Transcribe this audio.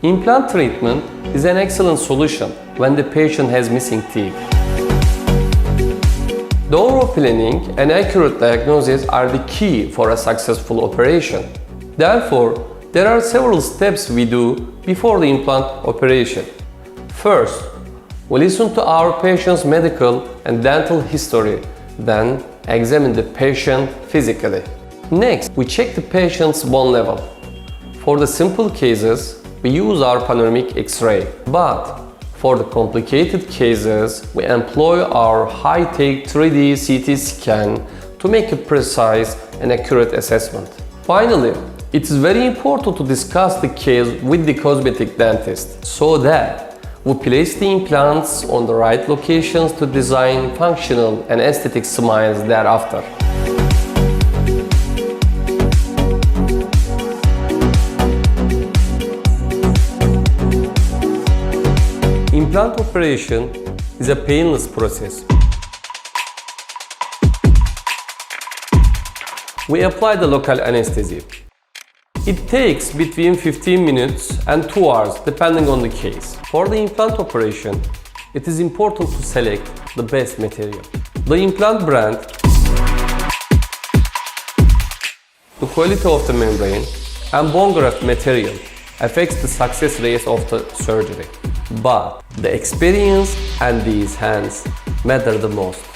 Implant treatment is an excellent solution when the patient has missing teeth. Thorough planning and accurate diagnosis are the key for a successful operation. Therefore, there are several steps we do before the implant operation. First, we listen to our patient's medical and dental history, then examine the patient physically. Next, we check the patient's bone level. For the simple cases, we use our panoramic X-ray, but for the complicated cases, we employ our high-tech 3D CT scan to make a precise and accurate assessment. Finally, it is very important to discuss the case with the cosmetic dentist so that we place the implants on the right locations to design functional and aesthetic smiles thereafter. Implant operation is a painless process. We apply the local anesthesia. It takes between 15 minutes and 2 hours depending on the case. For the implant operation, it is important to select the best material. The implant brand, the quality of the membrane, and bone graft material affects the success rate of the surgery. But the experience and these hands matter the most.